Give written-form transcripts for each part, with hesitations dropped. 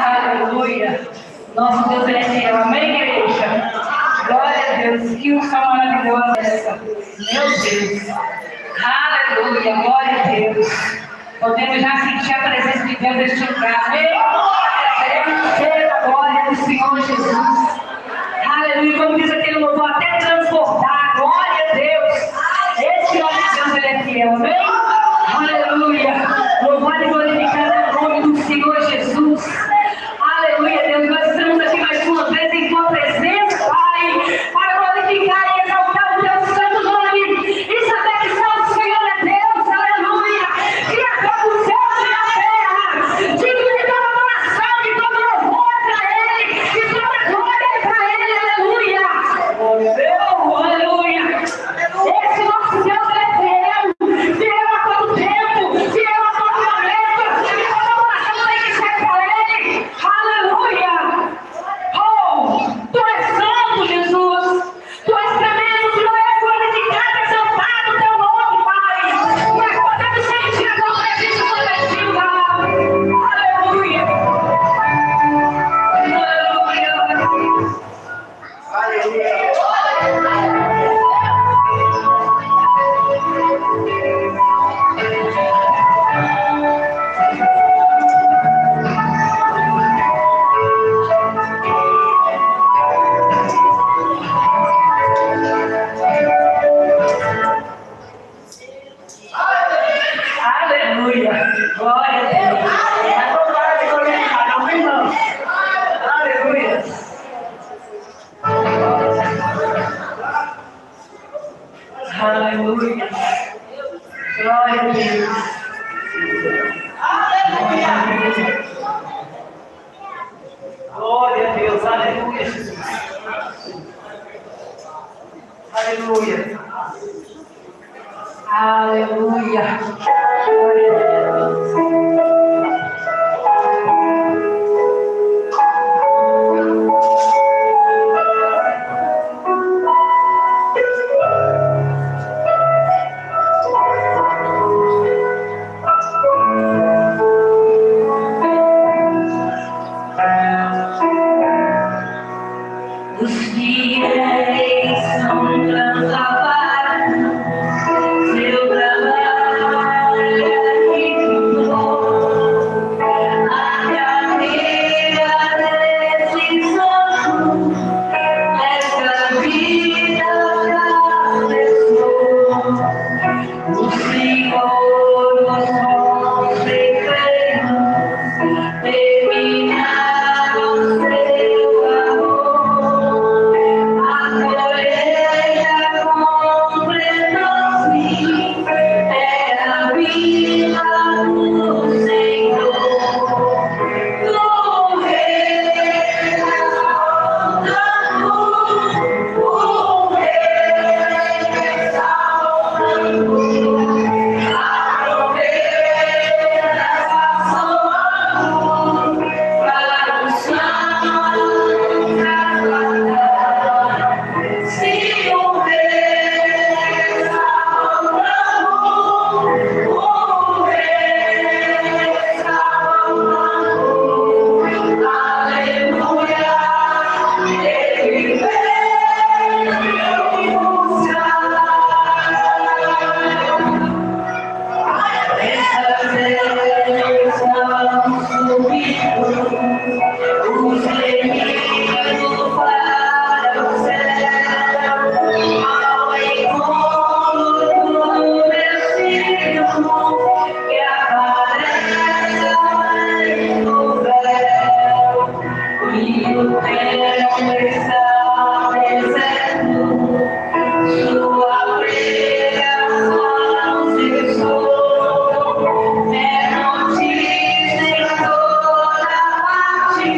Aleluia. Nosso Deus é fiel. Amém, igreja? Glória a Deus. Que unção maravilhosa essa. Meu Deus. Aleluia. Glória a Deus. Podemos já sentir a presença de Deus neste lugar. Amém? Queremos ter a glória do Senhor Jesus. Aleluia. Como diz aquele louvor, até transbordar. Glória a Deus. Esse nosso Deus, ele é fiel. Amém? Aleluia. Louvado e glorificado o nome do Senhor Jesus. Aleluia, Deus. Nós estamos aqui mais uma vez em tua presença, Pai, para glorificar e exaltar o teu santo nome e saber que só o Senhor é Deus. Aleluia. Criador do céu e da terra. Digno de toda adoração, de todo louvor para Ele, de toda glória para Ele. Aleluia. Aleluia. Esse nosso Deus é fiel. Fiel a todo tempo. Fiel a todo momento. E toda adoração tem que ser para Ele. Aleluia. Oh, Tu és santo, Jesus. Tu és tremendo, Tu és glorificado, exaltado o Teu nome, Pai. Nós podemos sentir a Tua presença coletiva. Aleluia. Aleluia. Glória a Deus. Amém, irmão? Aleluia. Aleluia. Glória a Deus. Aleluia. Glória a Deus. Aleluia, Jesus. Aleluia. Aleluia. Glória a Deus. Os fiéis são transladados, seu trabalho é muito bom. A carreira desse santo, essa vida atravessou. O Senhor nos consecrou, terminaram seu amor. A colheita completou-se, é a vida do Senhor. O Rei exaltado, o Rei exaltado, a ovelha passou para o santo trabalhar. Se o Rei exaltado, o Rei exaltado, aleluia, Ele veio buscar. Essas eleições subiram, os remidos para o céu, ao encontro do Messias que aparece no véu, e o tempo está deserto, sua pregação cessou, é notícia em toda parte.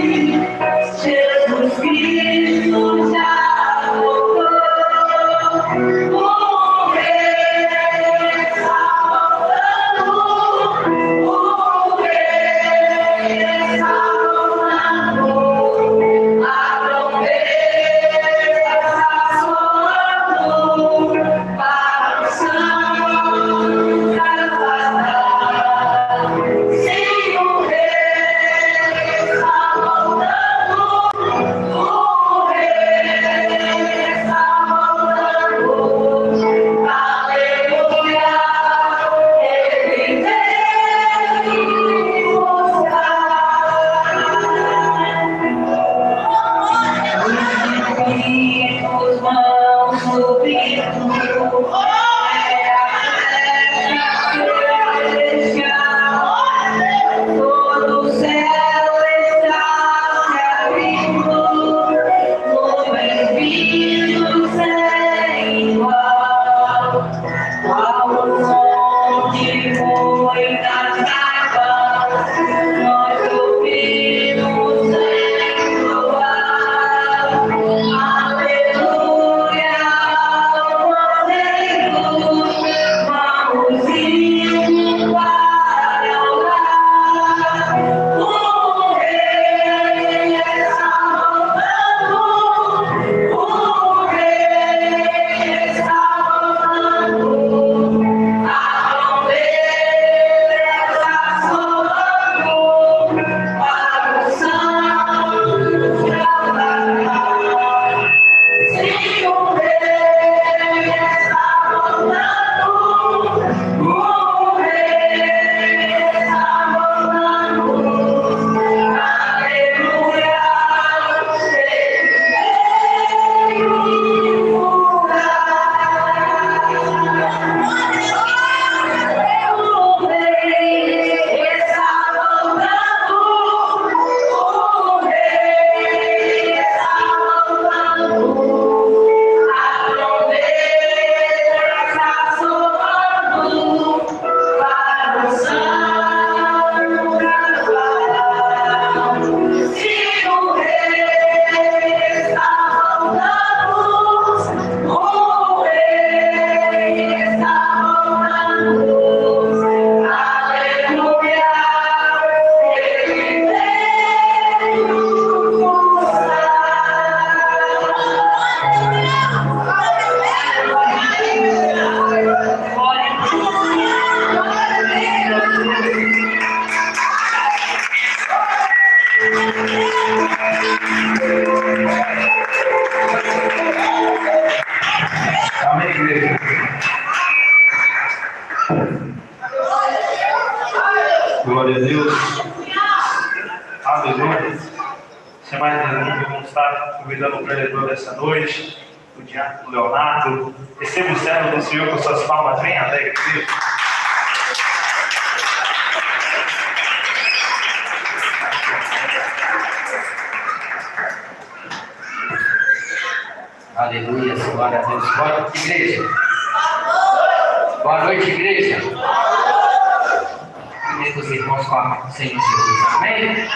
Aleluia. Sem mais nenhum, vamos estar convidando o pregador dessa noite, o diácono Leonardo. Receba o servo do Senhor com suas palmas bem alegres. Aleluia, glória a Deus. Boa noite, igreja. Boa noite, igreja. Primeiro os irmãos com a Senhor Jesus. Amém?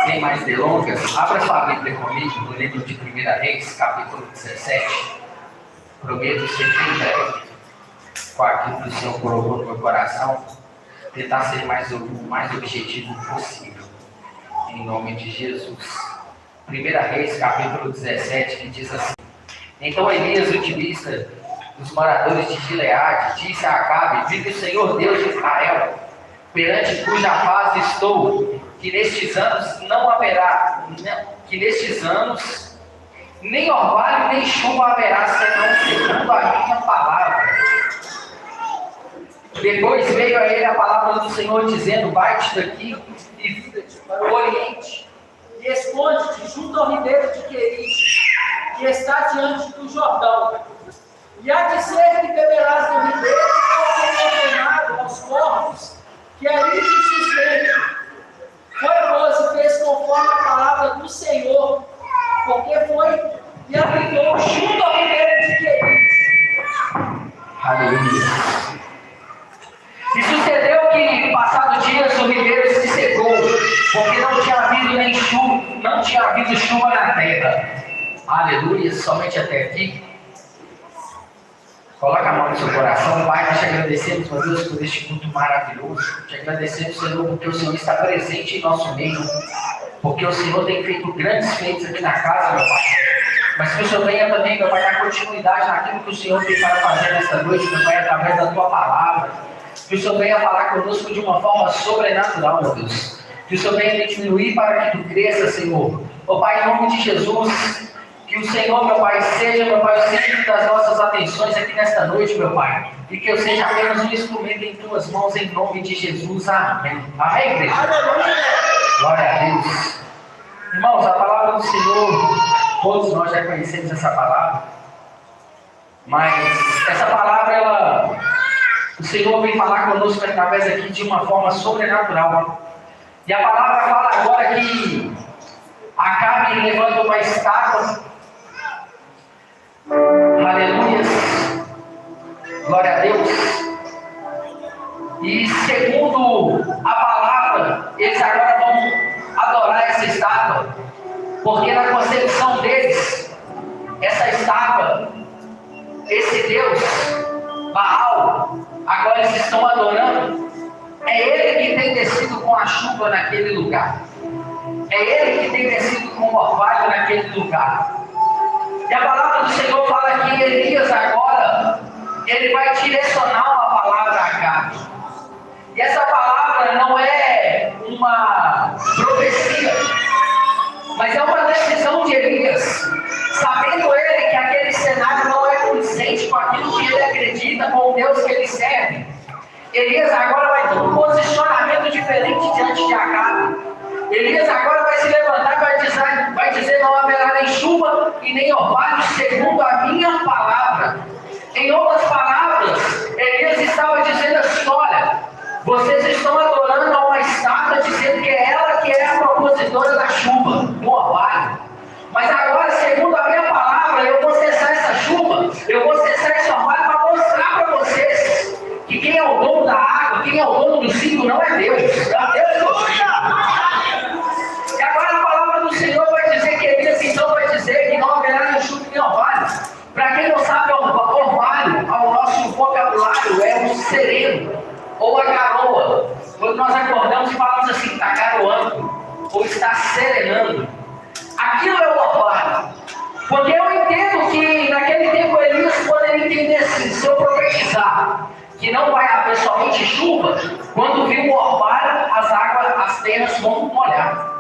Sem mais delongas, abra sua Bíblia comigo no livro de 1 Reis, capítulo 17. Prometo ser bem breve com aquilo que o Senhor colocou no meu coração. Tentar ser o mais objetivo possível. Em nome de Jesus. 1 Reis, capítulo 17, que diz assim: Então Elias, o timista dos moradores de Gileade, disse a Acabe: Vive o Senhor Deus de Israel, perante cuja face estou, que nestes anos não haverá, nem orvalho nem chuva haverá, senão segundo a minha palavra. Depois veio a ele a palavra do Senhor, dizendo: Vai-te daqui e vira-te para o oriente, e esconde-te junto ao ribeiro de Querite, que está diante do Jordão. E há de ser que beberás do ribeiro, e será ordenado aos corvos, que ali te sustente. Foi, pois, e fez conforme a palavra do Senhor, porque foi e habitou junto ao ribeiro de Querite. Aleluia. E sucedeu que, passado dias, o ribeiro se secou, porque não tinha havido chuva na terra. Aleluia, somente até aqui. Coloca a mão no seu coração. Pai, nós te agradecemos, meu Deus, por este culto maravilhoso. Te agradecemos, Senhor, porque o Senhor está presente em nosso meio, porque o Senhor tem feito grandes feitos aqui na casa, meu Pai. Mas que o Senhor venha também, meu Pai, dar continuidade naquilo que o Senhor tem para fazer nesta noite, meu Pai, através da Tua palavra. Que o Senhor venha falar conosco de uma forma sobrenatural, meu Deus. Que o Senhor venha diminuir para que Tu cresça, Senhor. Ó Pai, em nome de Jesus, que o Senhor, meu Pai, seja, meu Pai, o centro das nossas atenções aqui nesta noite, meu Pai. E que eu seja apenas um instrumento em Tuas mãos, em nome de Jesus. Amém. Amém, igreja? Glória a Deus. Irmãos, a palavra do Senhor, todos nós já conhecemos essa palavra. Mas essa palavra, o Senhor vem falar conosco através aqui de uma forma sobrenatural. E a palavra fala agora que Acabe levanta uma estátua. Aleluia. Glória a Deus. E segundo a palavra, eles agora vão adorar essa estátua. Porque na concepção deles, essa estátua, esse Deus, Baal, agora eles estão adorando. É ele que tem descido com a chuva naquele lugar. É ele que tem descido com o orvalho naquele lugar. E a palavra do Senhor fala que Elias agora, ele vai direcionar uma palavra a Acabe. E essa palavra não é uma profecia, mas é uma decisão de Elias. Sabendo ele que aquele cenário não é condizente com aquilo que ele acredita, com o Deus que ele serve, Elias agora vai ter um posicionamento diferente diante de Acabe. Elias agora vai se levantar e vai dizer: não haverá nem chuva e nem orvalho, segundo a minha palavra. Em outras palavras, Elias estava dizendo assim: olha, vocês estão adorando a uma estátua, dizendo que é ela que é a propositora da chuva, do orvalho. Mas agora, segundo a minha palavra, eu vou cessar essa chuva, eu vou cessar esse orvalho para mostrar para vocês que quem é o dono da água, quem é o dono do ciclo não é Deus. É Deus que E agora a palavra do Senhor vai dizer que Elias então vai dizer que não haverá nem chuva nem orvalho. Para quem não sabe, orvalho, ao nosso vocabulário, é o sereno ou a garoa. Quando nós acordamos e falamos assim, está garoando ou está serenando. Aquilo é o orvalho. Porque eu entendo que naquele tempo Elias poderia entender assim: se eu profetizar que não vai haver somente chuva, quando vir o orvalho, as terras vão molhar.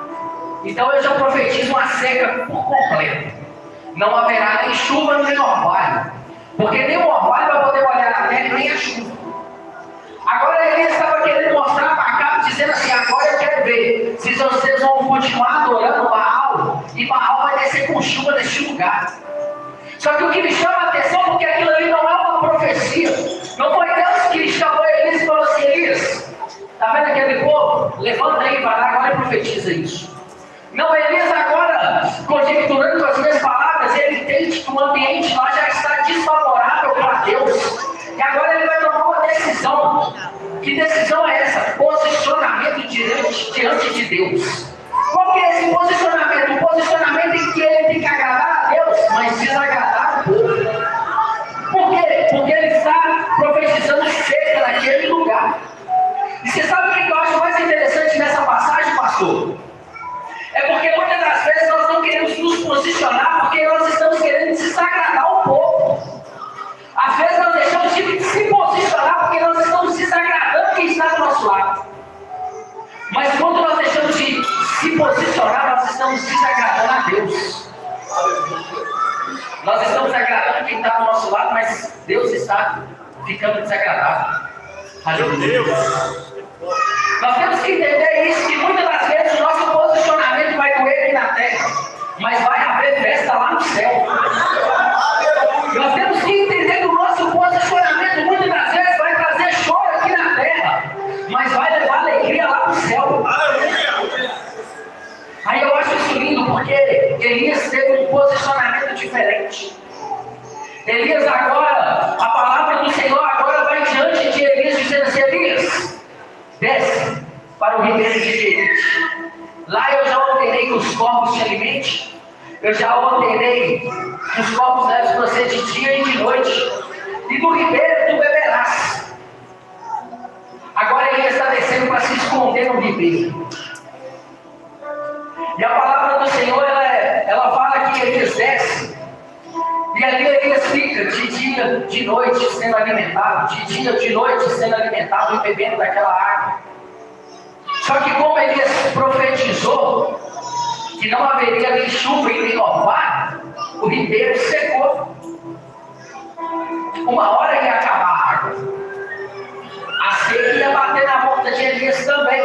Então eu já profetizo uma seca por completo. Não haverá nem chuva nem orvalho, porque nem o orvalho vai poder molhar a terra e nem a chuva. Agora Elias estava querendo mostrar para Acabe, Está vendo aquele povo? Levanta aí, vai lá agora e profetiza isso. Não, Elias agora, conjecturando com as minhas palavras, ele entende que o ambiente lá já está desfavorável para Deus. E agora ele vai tomar uma decisão. Que decisão é essa? Posicionamento diante de Deus. Qual que é esse posicionamento? O posicionamento em que ele tem que agradar a Deus, mas desagradar o povo. Por quê? Porque ele está profetizando seca naquele lugar. E você sabe o que eu acho mais interessante nessa passagem, pastor? É porque muitas das vezes nós não queremos nos posicionar porque nós estamos querendo desagradar o povo. Às vezes nós deixamos de se posicionar porque nós estamos desagradando quem está do nosso lado. Mas quando nós deixamos de se posicionar, nós estamos desagradando a Deus. Nós estamos agradando quem está do nosso lado, mas Deus está ficando desagradável. Aleluia. Nós temos que entender isso, que muitas das vezes o nosso posicionamento vai doer aqui na terra, mas vai haver festa lá no céu. Nós temos que entender que o nosso posicionamento muitas das vezes vai trazer choro aqui na terra, mas vai levar alegria lá no céu. Aí eu acho isso lindo, porque Elias teve um posicionamento diferente. Elias agora, a palavra do Senhor agora vai diante de Elias dizendo assim: Elias, desce para o ribeiro de Querite. Lá eu já ordenei que os corpos te alimentem. Eu já ordenei que os corpos devem você de dia e de noite. E do ribeiro tu beberás. Agora ele está descendo para se esconder no ribeiro. E a palavra do Senhor, ela fala que Elias desce. E ali Elias fica de dia, de noite sendo alimentado. De dia, de noite sendo alimentado e bebendo daquela água. Só que como Elias profetizou que não haveria nem chuva e nem orvalho, o ribeiro secou. Uma hora ia acabar a água. A seca ia bater na porta de Elias também.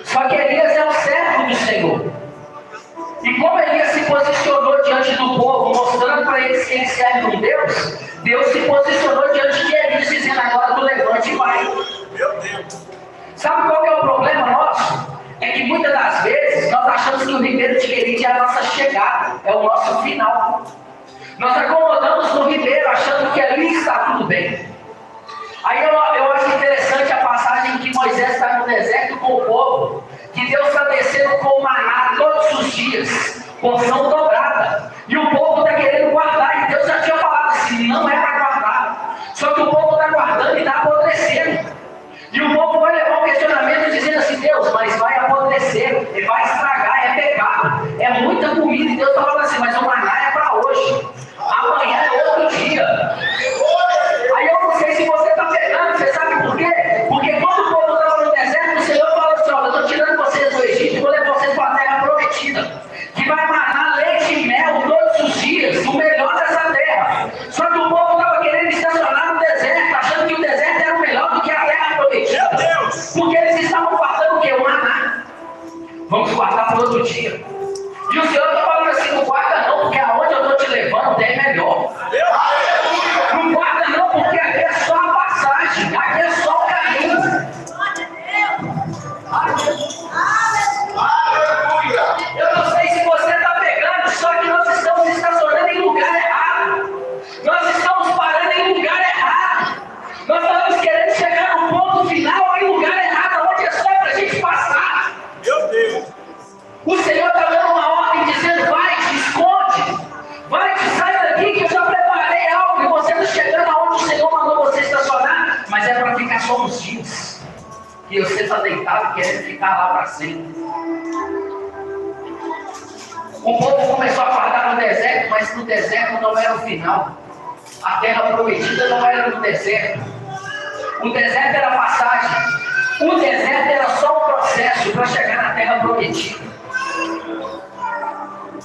Só que Elias é o servo do Senhor. E como Elias se posicionou diante do povo, mostrando para eles que ele serve um Deus, Deus se posicionou diante de Elias, dizendo: agora tu levante e vai. Meu Deus. Sabe qual que é o problema nosso? É que muitas das vezes nós achamos que o ribeiro de Querite é a nossa chegada, é o nosso final. Nós acomodamos no ribeiro achando que ali está tudo bem. Aí eu acho interessante a passagem que Moisés está no deserto com o povo, que Deus está descendo com o maná todos os dias, porção dobrada. E o povo está querendo guardar, e Deus já tinha falado assim: não é para guardar. Só que o povo está guardando e está apodrecendo. E o povo vai levar um questionamento dizendo assim: Deus, mas vai apodrecer, vai estragar, é pecado, é muita comida. E Deus está falando assim: mas o maná é para hoje, amanhã é outro dia. Aí eu não sei se você está pegando, você sabe por quê? Porque quando o povo estava no deserto, o Senhor falou assim: olha, eu estou tirando vocês do Egito e vou levar vocês para a terra prometida, que vai manar leite e mel todos os dias, o melhor dessa terra. Só que o povo estava querendo estacionar no deserto, achando que o deserto era o melhor do que a terra prometida. Porque eles estavam guardando o quê? O maná. Vamos guardar para outro dia. E o Senhor está falando assim: não guarda não, porque aonde eu estou te levando é melhor. Não guarda não, porque aqui é só a passagem, aqui é só o caminho. Eu não sei se você está pegando, só que nós estamos estacionando em lugar errado. Nós estamos parando em lugar errado. Nós estamos querendo chegar no ponto final em lugar errado, onde é só para a gente passar. Meu Deus! O Senhor está dando uma ordem dizendo: vai, te esconde, vai, te sai daqui que eu já preparei algo. E você está chegando aonde o Senhor mandou você estacionar, mas é para ficar só uns dias. E você está deitado querendo ficar lá para sempre. O povo começou a guardar no deserto, mas no deserto não era o final. A terra prometida não era no deserto. O deserto era a passagem. O deserto era só um processo para chegar na terra prometida.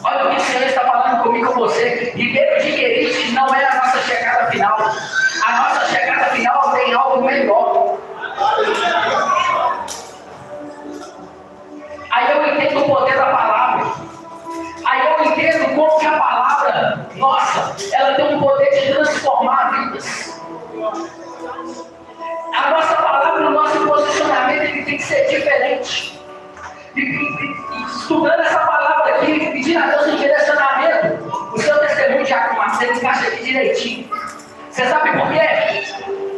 Olha o que o Senhor está falando comigo, com você. Ribeiro de Querite não é a nossa chegada final. A nossa chegada final tem algo melhor. Aí eu entendo o poder da palavra. Aí eu entendo como que a palavra, nossa, ela tem um poder de transformar vidas. A nossa palavra, o nosso estudando essa palavra aqui, pedindo a Deus um direcionamento. O seu testemunho de Iago Marcelo encaixa aqui direitinho. Você sabe por quê?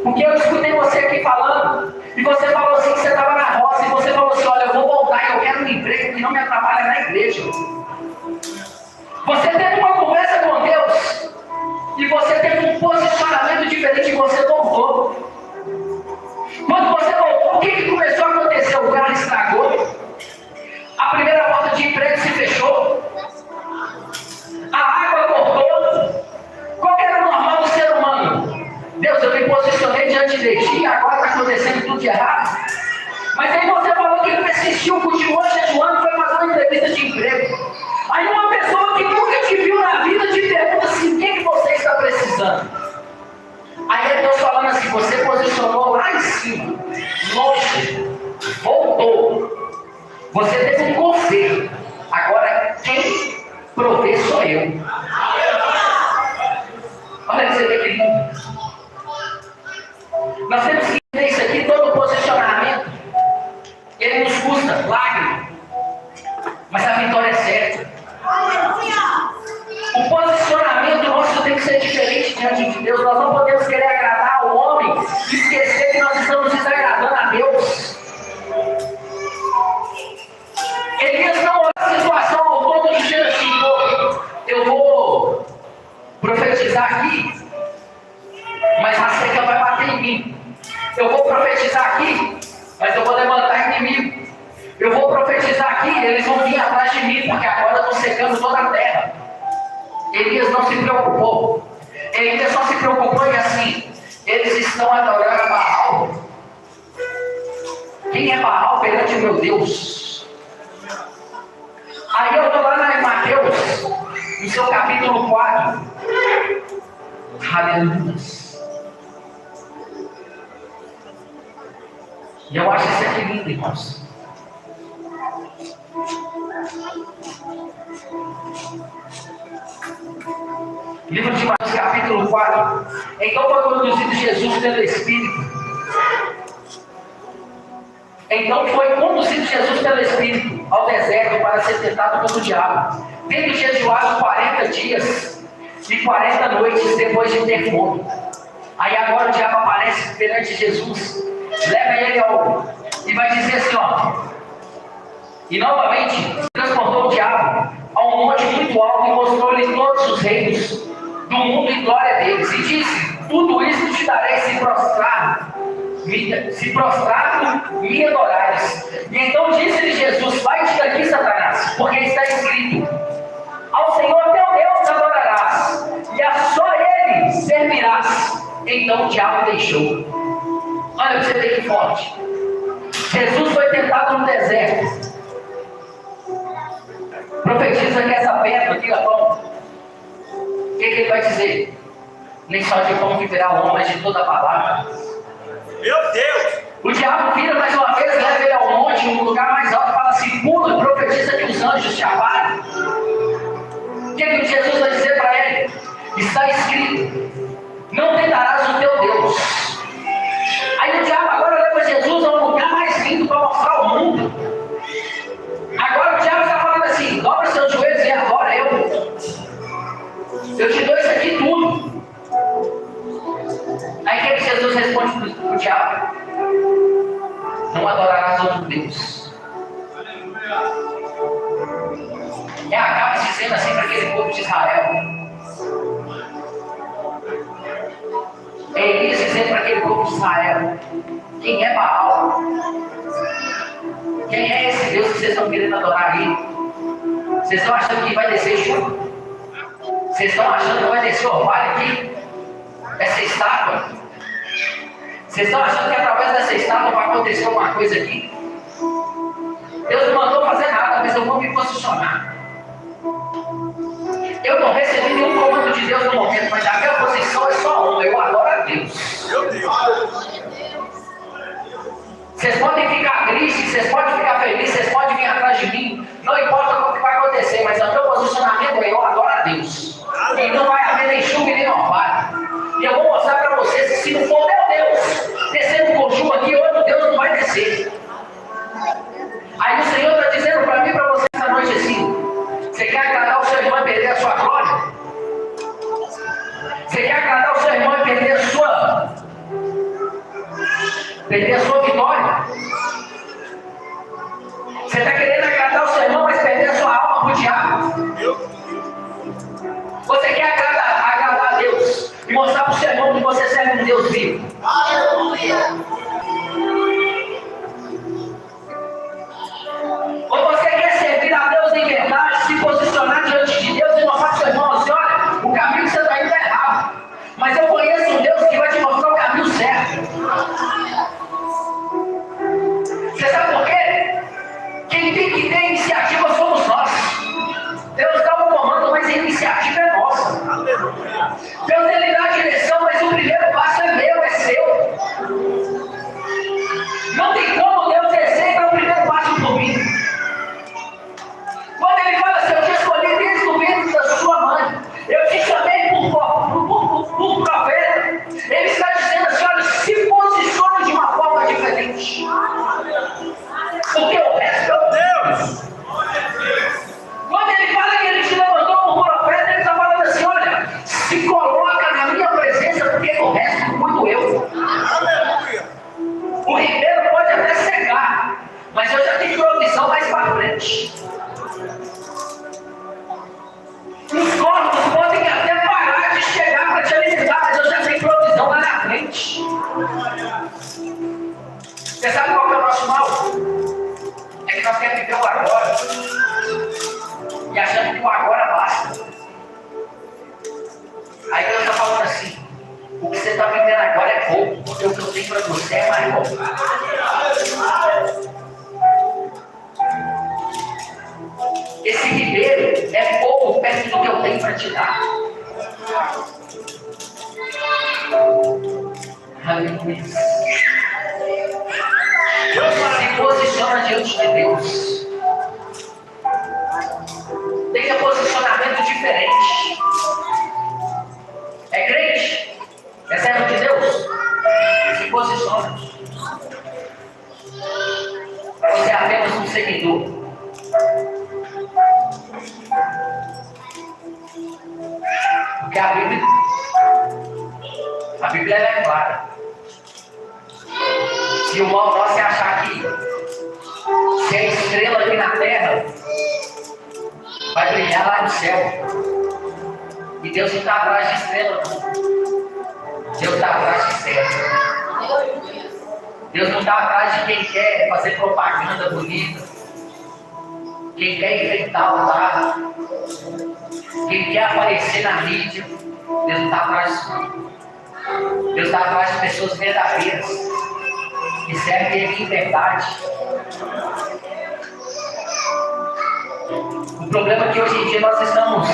Porque eu escutei você aqui falando, e você falou assim que você estava na roça, e você falou assim, olha, eu vou voltar e eu quero um emprego que não me atrapalha na igreja. Você teve uma conversa com Deus, e você teve um posicionamento diferente e você voltou. Quando você voltou, o que começou a acontecer? O carro estragou, a primeira porta de emprego se fechou, a água cortou. Qual que era o normal do ser humano? Deus, eu me posicionei diante de ti, agora está acontecendo tudo de errado. Mas aí você falou que persistiu, continuou jejuando, foi fazer uma entrevista de emprego. Aí uma pessoa que nunca te viu na vida te pergunta assim, o que você está precisando? Aí é Deus falando assim, você posicionou lá em cima, longe, voltou. Você teve um conselho. Agora quem provê sou eu. Olha que você vê que lindo. Nós temos que entender isso aqui, todo posicionamento, ele nos custa lágrima, mas a vitória é certa. O posicionamento nosso tem que ser diferente diante de Deus. Nós não podemos querer agradar ao homem e esquecer que nós estamos desagradando a Deus. Elias não olhou a situação ao todo dizendo assim, eu vou profetizar aqui, mas a seca vai bater em mim. Eu vou profetizar aqui, mas eu vou levantar inimigo. Eu vou profetizar aqui, eles vão vir atrás de mim, porque agora eu estou secando toda a terra. Elias não se preocupou. Elias só se preocupou em assim, eles estão adorando Baal. Quem é Baal perante o meu Deus? Aí eu estou lá em Mateus, no seu capítulo 4. Aleluia. E eu acho isso aqui lindo, irmãos. Livro de Mateus, capítulo 4. Então foi conduzido Jesus pelo Espírito. Ao deserto para ser tentado pelo diabo. Tendo jejuado 40 dias e 40 noites depois de ter fome. Aí agora o diabo aparece perante Jesus. Leva ele e vai dizer assim, e novamente transportou o diabo a um monte muito alto e mostrou-lhe todos os reinos do mundo e glória deles. E disse, tudo isso te darei se prostrado me adorares. E então disse-lhe Jesus, vai-te daqui, Satanás, porque está escrito, ao Senhor teu Deus adorarás, e a só ele servirás. Então o diabo deixou. Olha para você ver que forte. Jesus foi tentado no deserto. Profetiza que essa pedra aqui, pão. O que ele vai dizer? Nem só de pão viverá o homem, mas de toda a palavra. Meu Deus! O diabo vira mais uma vez, leva ele ao monte, um lugar mais alto, e fala assim, pula e profetiza que os anjos te avalem. O que Jesus vai dizer para ele? Está escrito, não tentarás o teu Deus. Aí o diabo agora leva Jesus a um lugar mais lindo para mostrar ao mundo. Agora o diabo está falando assim, dobra seus joelhos e adora eu te dou isso aqui tudo. Aí o que Jesus responde para o diabo? Não adorarás outro Deus. Acaba dizendo assim para aquele povo de Israel. Elias dizendo para aquele povo de Israel, quem é Baal? Quem é esse Deus que vocês estão querendo adorar aí? Vocês estão achando que vai descer chuva? Vocês estão achando que vai descer orvalho aqui? Essa estátua? Vocês estão achando que através dessa estátua vai acontecer alguma coisa aqui? Deus não mandou fazer nada, mas eu vou me posicionar. Eu não recebi nenhum comando de Deus no momento, mas a minha posição é só uma, eu adoro a Deus. Meu Deus! Vocês podem ficar tristes, vocês podem ficar felizes, vocês podem vir atrás de mim, não importa o que vai acontecer, mas o meu posicionamento é eu adoro a Deus. E não vai haver nem chuva e nem orvalho. E eu vou mostrar para vocês que se não for meu Deus descendo com chuva aqui, outro Deus não vai descer. Aí o Senhor está dizendo Ou você quer servir a Deus em verdade, se posicionar diante de Deus e mostrar para o seu irmão assim, olha, o caminho que você está indo é errado. Mas eu conheço um Deus que vai te mostrar o caminho certo. Você sabe por quê? Quem tem que ter iniciativa somos nós. Deus dá o comando, mas a iniciativa é nossa. Deus ele dá a direção, mas o primeiro passo é meu, é seu. Não tem como Deus receber o primeiro passo por mim. Quando ele fala assim, eu te escolhi desde o ventre da sua mãe, eu te chamei por profeta, ele está dizendo assim, olha, se posicione de uma forma diferente. Porque o resto é o Deus. Quando ele fala que ele te levantou por profeta, ele está falando assim, olha, se coloca na minha presença, porque o resto cuido eu. O ribeiro pode até secar, mas eu já tenho provisão mais para frente. Os corpos podem até parar de chegar para te alimentar, mas eu já tenho provisão lá na frente. Você sabe qual que é o nosso mal? É que nós queremos viver o agora e achando que o agora basta. Aí Deus está falando assim, o que você está vivendo agora é pouco, porque o que eu tenho para você é mais pouco. Esse ribeiro é pouco perto do que eu tenho para te dar. Aleluia. Se posiciona diante de Deus. Tenha posicionamento diferente. É crente? É servo de Deus? Se posiciona. Você é apenas um seguidor. Porque a Bíblia é clara. E o mal nosso é achar que se a estrela aqui na terra vai brilhar lá no céu. E Deus não está atrás de estrela, não. Deus está atrás de céu. Deus não está atrás de quem quer fazer propaganda bonita, quem quer enfrentar o altar, quem quer aparecer na mídia. Deus não está atrás disso, não. Deus está atrás de pessoas verdadeiras, que servem Ele em verdade. O problema é que hoje em dia nós estamos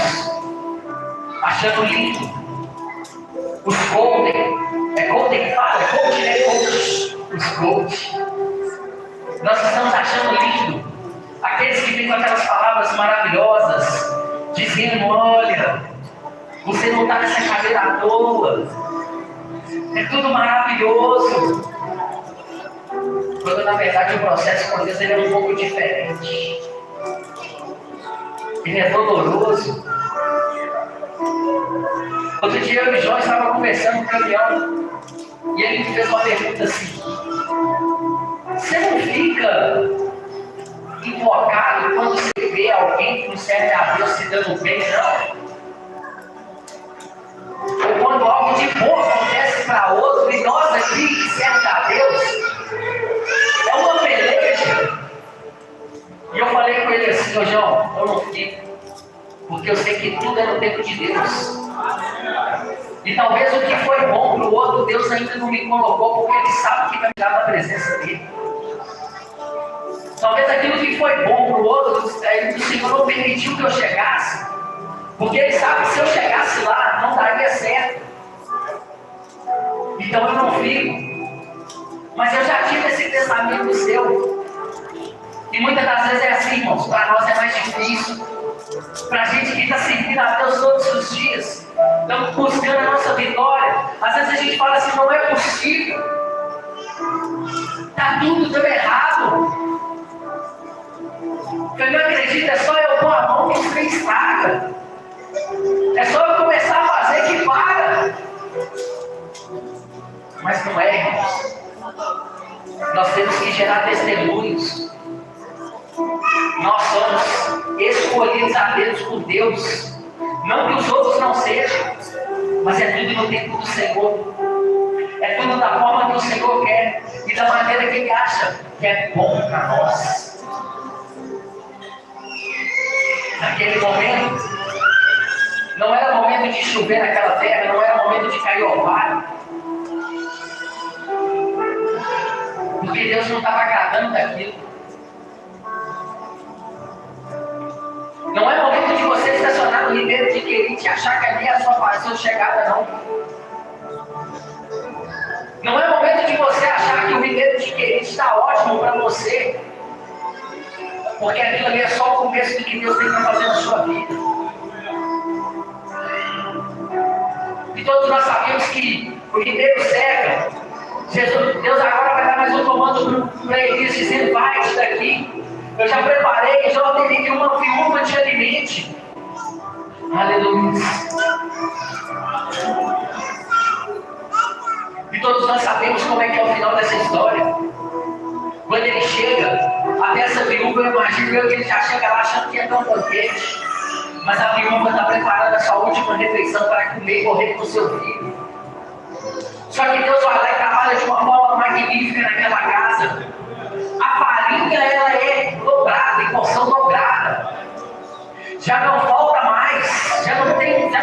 achando lindo os golden. É golden que fala? É golden, né? Os gold. Nós estamos achando lindo aqueles que vêm com aquelas palavras maravilhosas, dizendo, olha, você não está nessa cadeira à toa, é tudo maravilhoso. Quando na verdade o processo com Deus ele é um pouco diferente. Ele é doloroso. Outro dia eu e o João estava conversando no caminhão e ele me fez uma pergunta assim: você não fica invocado quando você vê alguém que não serve a Deus se dando bem, não? Ou quando algo de bom acontece para outro e nós aqui que servemos a Deus, é uma peleja. E eu falei com ele assim: ô João, eu não fico, porque eu sei que tudo é no tempo de Deus. E talvez o que foi bom para o outro, Deus ainda não me colocou, porque Ele sabe que vai me dar na presença dEle. Talvez aquilo que foi bom para o outro, o Senhor não permitiu que eu chegasse, porque Ele sabe que se eu chegasse lá, não daria certo. Então eu não fico. Mas eu já tive esse pensamento seu. E muitas das vezes é assim, irmãos, para nós é mais difícil. Para a gente que está servindo a Deus todos os dias, estamos buscando a nossa vitória. Às vezes a gente fala assim, não é possível. Está tudo dando errado. Eu não acredito, é só eu pôr a mão que isso estraga. É só eu começar a fazer que para. Mas não é, irmãos. Nós temos que gerar testemunhos. Nós somos escolhidos a Deus por Deus. Não que os outros não sejam, mas é tudo no tempo do Senhor. É tudo da forma que o Senhor quer e da maneira que Ele acha que é bom para nós. Naquele momento, não era momento de chover naquela terra, não era momento de cair orvalho. Porque Deus não estava agradando daquilo. Não é momento de você estacionar no Ribeiro de Querite e achar que ali é a sua chegada, não. Não é momento de você achar que o Ribeiro de Querite está ótimo para você. Porque aquilo ali é só o começo do que Deus tem para fazer na sua vida. E todos nós sabemos que o Ribeiro seca. Deus agora vai dar mais um comando para Elias, dizendo: vai daqui. Eu já preparei, já ordenei que uma viúva te alimente. Aleluia. E todos nós sabemos como é que é o final dessa história. Quando ele chega, até essa viúva, eu imagino que ele já chega lá achando que é tão banquete. Mas a viúva está preparando a sua última refeição para comer e morrer com o seu filho. Só que Deus vai lá e trabalha de uma forma magnífica naquela casa. A farinha, ela é dobrada, em porção dobrada. Já não falta mais, já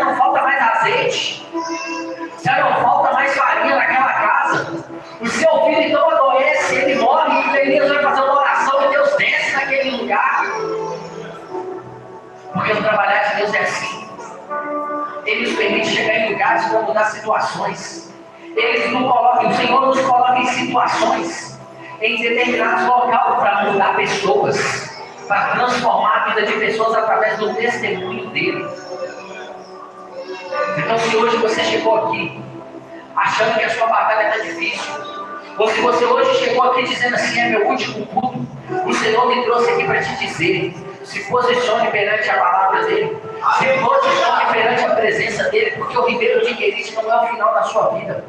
não falta mais azeite. Já não falta mais farinha naquela casa. O seu filho então adoece, ele morre, e Elias vai fazer uma oração e Deus desce naquele lugar. Porque o trabalhar de Deus é assim. Ele nos permite chegar em lugares para mudar situações. O Senhor nos coloca em situações, em determinados locais para mudar pessoas, para transformar a vida de pessoas através do testemunho dele. Então, se hoje você chegou aqui achando que a sua batalha está difícil, ou se você hoje chegou aqui dizendo assim: é meu último culto, o Senhor me trouxe aqui para te dizer: se posicione perante a palavra dele, se posicione perante a presença dele, porque o Ribeiro de Querite não é o final da sua vida.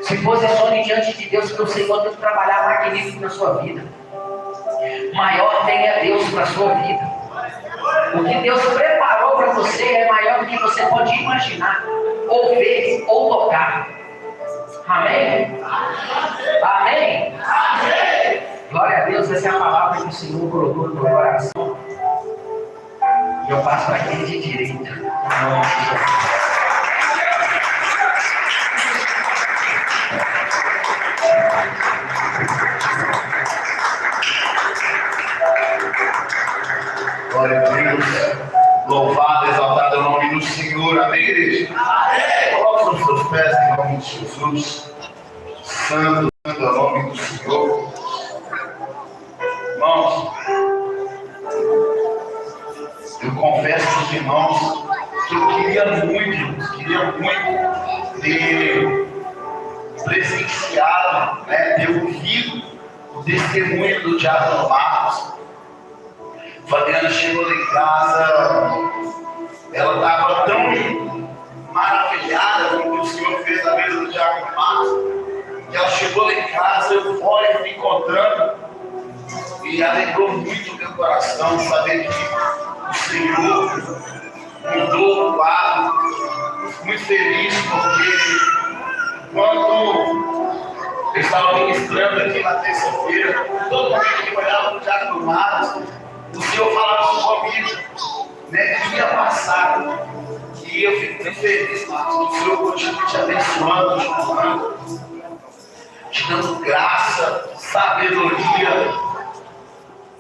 Se posicione diante de Deus, que o Senhor tem que trabalhar magnífico na sua vida. Maior tenha Deus para a sua vida. O que Deus preparou para você é maior do que você pode imaginar, ou ver, ou tocar. Amém? Amém? Amém? Glória a Deus, essa é a palavra que o Senhor colocou no meu coração. E eu passo para quem de direito. Em nome de Jesus. Glória a Deus. Louvado, exaltado é o nome do Senhor. Amém, igreja? Coloque os seus pés em nome de Jesus. Santo é o nome do Senhor. Irmãos, eu confesso aos irmãos que eu queria muito ter presenciado, ter ouvido o testemunho do Diácono Marcos. Fabiana chegou lá em casa, ela estava tão maravilhada com o que o Senhor fez na mesa do Diácono Marcos, que ela chegou lá em casa, eufórica, me encontrando, e alegrou muito o meu coração saber que o Senhor mudou o quadro. Muito feliz porque quando eu estava ministrando aqui na terça-feira, todo mundo que olhava para o Diácono Marcos, o Senhor falava comigo, que ia passar. E eu fico muito feliz, Marcos, que o Senhor continue te abençoando, te honrando, te dando graça, sabedoria.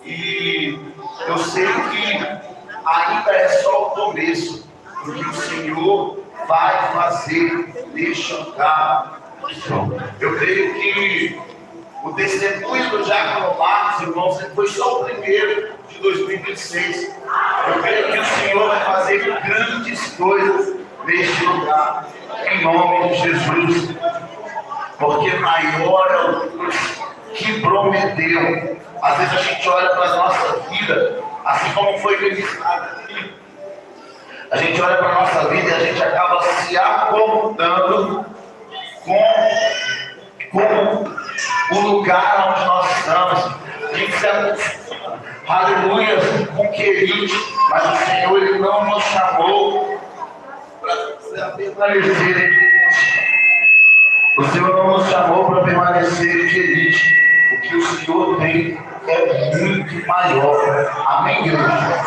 E eu sei que ainda é só o começo do que o Senhor vai fazer neste lugar. Eu creio que o testemunho do Diácono Marcos, irmãos, foi só o primeiro de 2026. Eu creio que o Senhor vai fazer grandes coisas neste lugar, em nome de Jesus, porque maior é o Deus que prometeu. Às vezes a gente olha para a nossa vida, assim como foi ministrado aqui, a gente olha para a nossa vida e a gente acaba se acomodando com o lugar onde nós estamos. A gente se aleluia, com querido, mas o Senhor, Ele não nos chamou para permanecer. O Senhor não nos chamou para permanecer de elite. O que o Senhor tem é muito maior. Amém, igreja?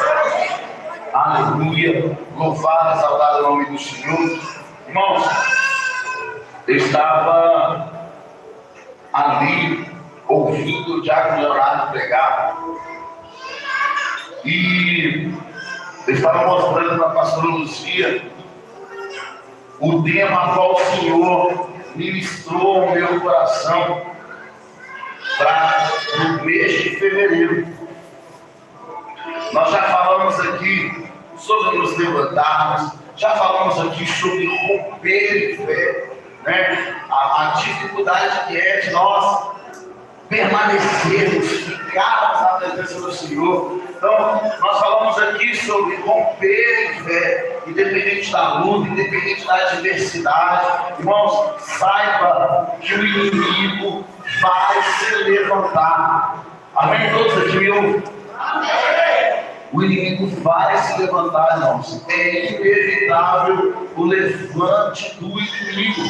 Aleluia. Louvado, exaltado o nome do Senhor. Irmãos, eu estava ali ouvindo o Diácono Leonardo pregar. E eu estava mostrando para a pastora Lucia o tema qual o Senhor ministrou ao meu coração para o mês de fevereiro. Nós já falamos aqui sobre nos levantarmos, já falamos aqui sobre romper em fé, né? A dificuldade que é de nós permanecermos, ficarmos na presença do Senhor. Então, nós falamos aqui sobre romper em fé, independente da luta, independente da adversidade. Irmãos, saiba que o inimigo vai se levantar. Amém? Todos aqui me ouvem? Amém. O inimigo vai se levantar, irmãos. É inevitável o levante do inimigo.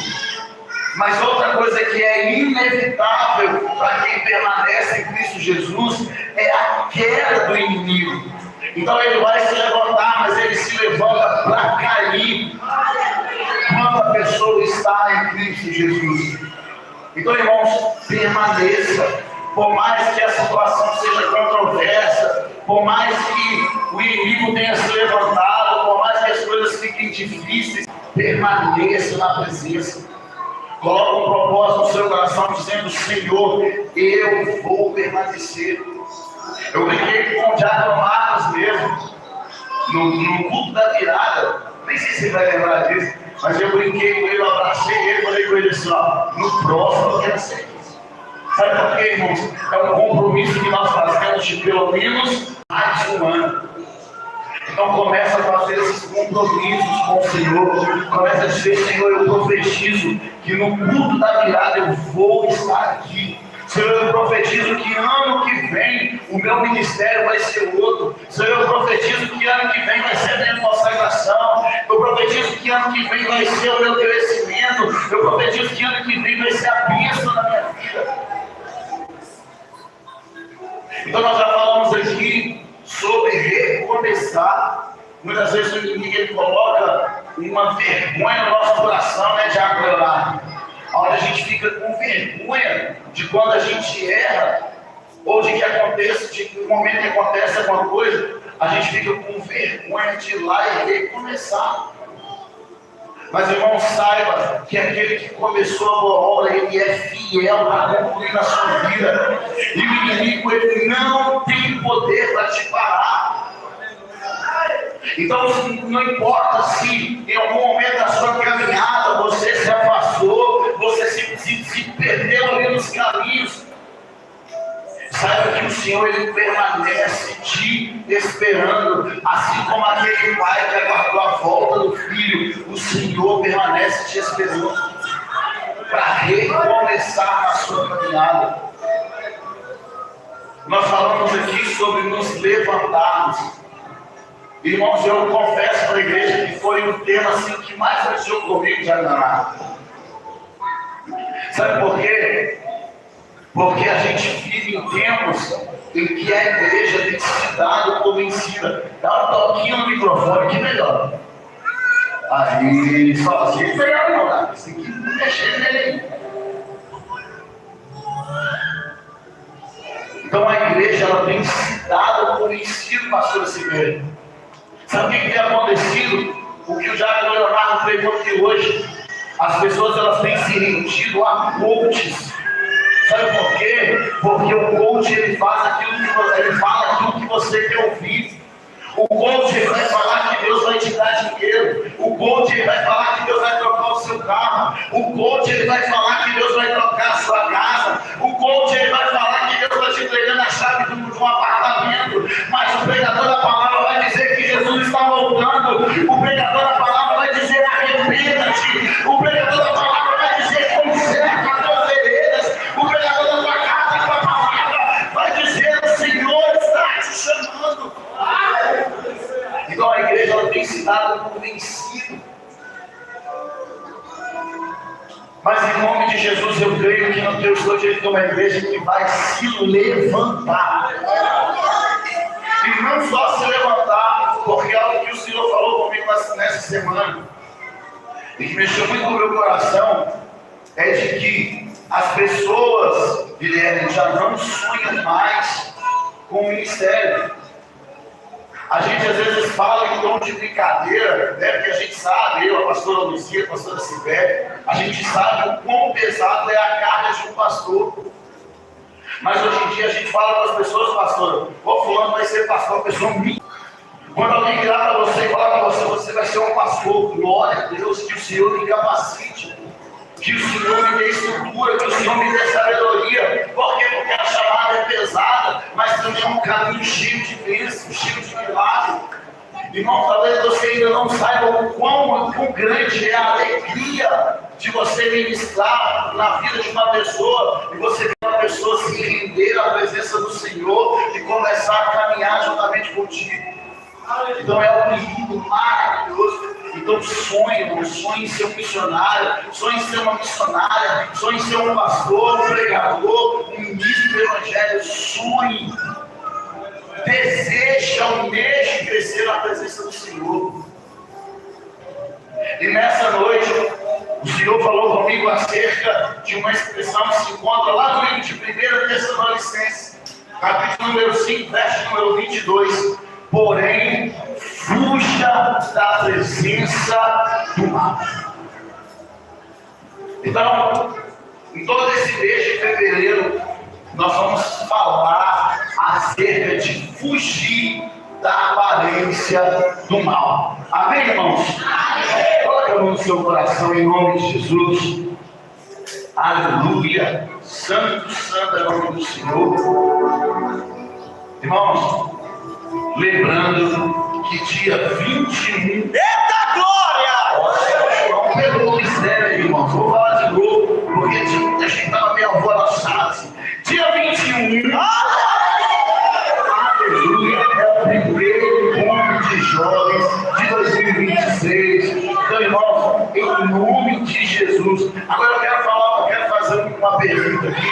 Mas outra coisa que é inevitável para quem permanece em Cristo Jesus é a queda do inimigo. Então ele vai se levantar, mas ele se levanta para cair quando a pessoa está em Cristo Jesus. Então, irmãos, permaneça. Por mais que a situação seja controversa, por mais que o inimigo tenha se levantado, por mais que as coisas fiquem difíceis, permaneça na presença. Coloque um propósito no seu coração dizendo: Senhor, eu vou permanecer. Eu brinquei com o Diácono Marcos mesmo, no culto da virada. Nem sei se ele vai lembrar disso, mas eu brinquei com ele, eu abracei ele e falei com ele assim: ó, no próximo eu quero ser isso. Sabe por quê, irmãos? É um compromisso que nós fazemos de pelo menos mais de um ano. Então começa a fazer esses compromissos com o Senhor. Começa a dizer: Senhor, eu profetizo que no culto da virada eu vou estar aqui. Senhor, eu profetizo que ano que vem o meu ministério vai ser outro. Senhor, eu profetizo que ano que vem vai ser a minha consagração. Eu profetizo que ano que vem vai ser o meu crescimento. Eu profetizo que ano que vem vai ser a bênção na minha vida. Então nós já falamos aqui sobre recomeçar. Muitas vezes o inimigo ele coloca uma vergonha no nosso coração, né, Diácono Leonardo? Onde a gente fica com vergonha de quando a gente erra, ou de que aconteça, de que no momento que acontece alguma coisa, a gente fica com vergonha de ir lá e recomeçar. Mas, irmão, saiba que aquele que começou a boa obra, ele é fiel para concluir na sua vida. E o inimigo, ele não tem poder para te parar. Então, não importa se em algum momento da sua caminhada você se afastou, você se perdeu ali nos caminhos. Saiba que o Senhor, ele permanece te esperando, assim como aquele pai que aguardou a volta do filho. O Senhor permanece te esperando para recomeçar na sua caminhada. Nós falamos aqui sobre nos levantarmos. Irmãos, eu confesso para a igreja que foi um tema assim, que mais mexeu comigo de Agnaná. Sabe por quê? Porque a gente vive em tempos em que a igreja tem se dado convencida. Dá um toquinho no microfone, que melhor. Aí, só assim, não melhor não, tá? Esse aqui não mexer nele aí. Então a igreja, ela tem se dado convencida, pastor Silveira. Sabe o que tem acontecido? O que o Diácono Leonardo pregou aqui hoje. As pessoas, elas têm se rendido a coaches. Sabe por quê? Porque o coach, ele fala aquilo que você quer ouvir. O coach, ele vai falar que Deus vai te dar dinheiro. O coach, ele vai falar que Deus vai trocar o seu carro. O coach, ele vai falar que Deus vai trocar a sua casa. O coach, ele vai falar que Deus vai te entregar a chave de um apartamento. Mas o pregador da palavra vai dizer que Jesus está voltando. O pregador da palavra vai dizer: arrependa-te. O pregador da palavra vai dizer: conserta as tuas veredas. O pregador da tua casa, com a palavra, vai dizer: o Senhor está te chamando. Então a igreja, ela tem se dado convencido. Mas, em nome de Jesus, eu creio que no Deus hoje ele tem uma igreja que vai se levantar. E não só se levantar, porque é algo que o Senhor falou comigo nessa semana, e que mexeu muito com o meu coração, é de que as pessoas, Guilherme, já não sonham mais com o ministério. A gente às vezes fala em tom de brincadeira, né? Porque a gente sabe, eu, a pastora Luzia, a pastora Sibeli, a gente sabe o quão pesado é a carga de um pastor. Mas hoje em dia a gente fala para as pessoas, pastor, o fulano vai ser pastor, a pessoa minha. Quando alguém virar para você e falar para você, você vai ser um pastor, glória a Deus, que o Senhor me capacite, que o Senhor me dê estrutura, que o Senhor me dê sabedoria. Por quê? Porque a chamada é pesada, mas também é um caminho cheio de bênção, cheio de milagre. Irmão, talvez você ainda não saiba o quão grande é a alegria de você ministrar na vida de uma pessoa e você ver uma pessoa se render à presença do Senhor e começar a caminhar juntamente contigo. Então é um lindo, maravilhoso. Então sonhe em ser um missionário, sonhe em ser uma missionária, sonhe em ser um pastor, um pregador, um ministro do evangelho. Sonhe, deseja, almeja crescer na presença do Senhor. E nessa noite o Senhor falou comigo acerca de uma expressão que se encontra lá no livro de 1 Tessalonicenses, capítulo número 5, verso número 22. Porém, fuja da presença do mal. Então, em todo esse mês de fevereiro, nós vamos falar acerca de fugir da aparência do mal. Amém, irmãos? Coloque a mão no seu coração em nome de Jesus. Aleluia. Santo, santo é o nome do Senhor. Irmãos, lembrando que dia 21... Eita glória! Olha, não pegou o mistério, irmãos. Vou falar de novo, porque a gente estava meio alvoroçado. Dia 21... Aleluia! É o primeiro encontro de jovens de 2026. Então, irmãos, em nome de Jesus. Agora eu quero fazer uma pergunta aqui.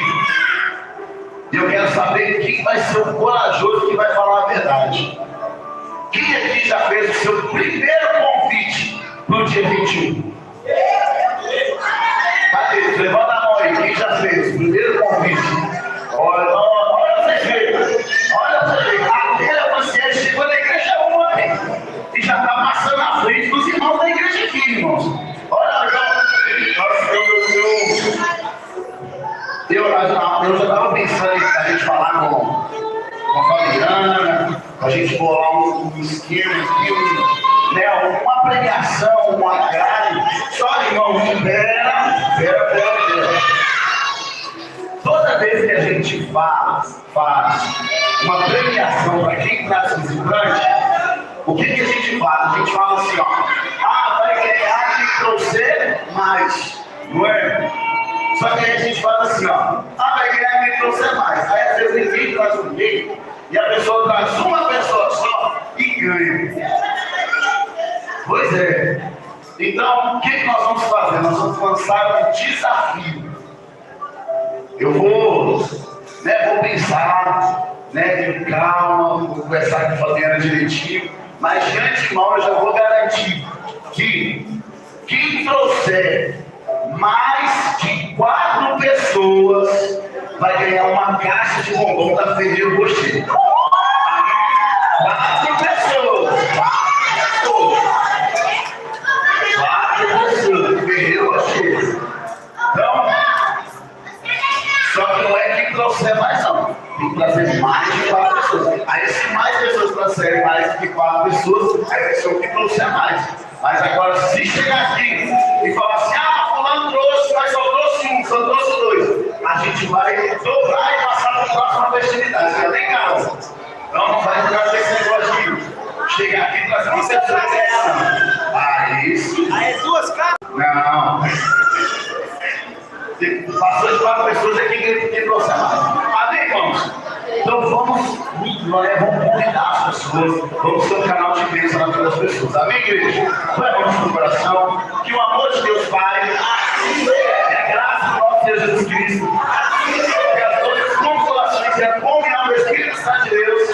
E eu quero saber quem vai ser o corajoso que vai falar a verdade. Quem aqui já fez o seu primeiro convite no dia 21? Cadê? Levanta a mão aí. Quem já fez o primeiro convite? Olha pra você ver. Olha pra você ver. Aquela você chegou na igreja ontem e já está passando na frente dos irmãos da igreja aqui, irmãos. Olha, eu já estava pensando em a gente falar com a Fabiana, a gente bolar um esquema aqui, né, uma pregação, um agrado. Só, irmão, pera. Toda vez que a gente faz uma premiação para quem traz visitante, o que a gente faz? A gente fala assim, ó, vai ganhar quem trouxer mais, não é? Só que aí a gente fala assim, ó, vai ganhar quem trouxer mais. Aí às vezes ninguém traz ninguém, e a pessoa traz uma pessoa só e ganha. Pois é. Então, o que nós vamos fazer? Nós vamos lançar um desafio. Eu vou pensar, com calma, vou conversar com a Fabiana direitinho, mas de antemão eu já vou garantir que quem trouxer mais de 4 pessoas vai ganhar uma caixa de bombom da Ferreiro Rocher. 4 pessoas. 4 pessoas, Ferreiro Rocher. Então, só que não é quem trouxer mais não. Tem que trazer mais de 4 pessoas. Aí se mais pessoas trouxerem mais de 4 pessoas, aí vai ser o que trouxer mais. Mas agora, se chegar aqui e falar assim, fulano trouxe, mas só trouxe um, só trouxe 2, a gente vai dobrar e passar para a próxima festividade. Já tem calma. Então não vai ficar com esse negócio de chegar aqui e trazer uma pessoa de isso. Aí 2 caras? Não. Passou de 4 pessoas aqui que trouxe mais. Amém, irmãos? Então vamos convidar as pessoas, vamos ser um canal de bênção na vida das pessoas. Amém, igreja? Põe a mão no coração, que o amor de Deus Pai, graça do nosso Senhor Jesus Cristo, que as nossas consolações e a comunhão do Espírito Santo de Deus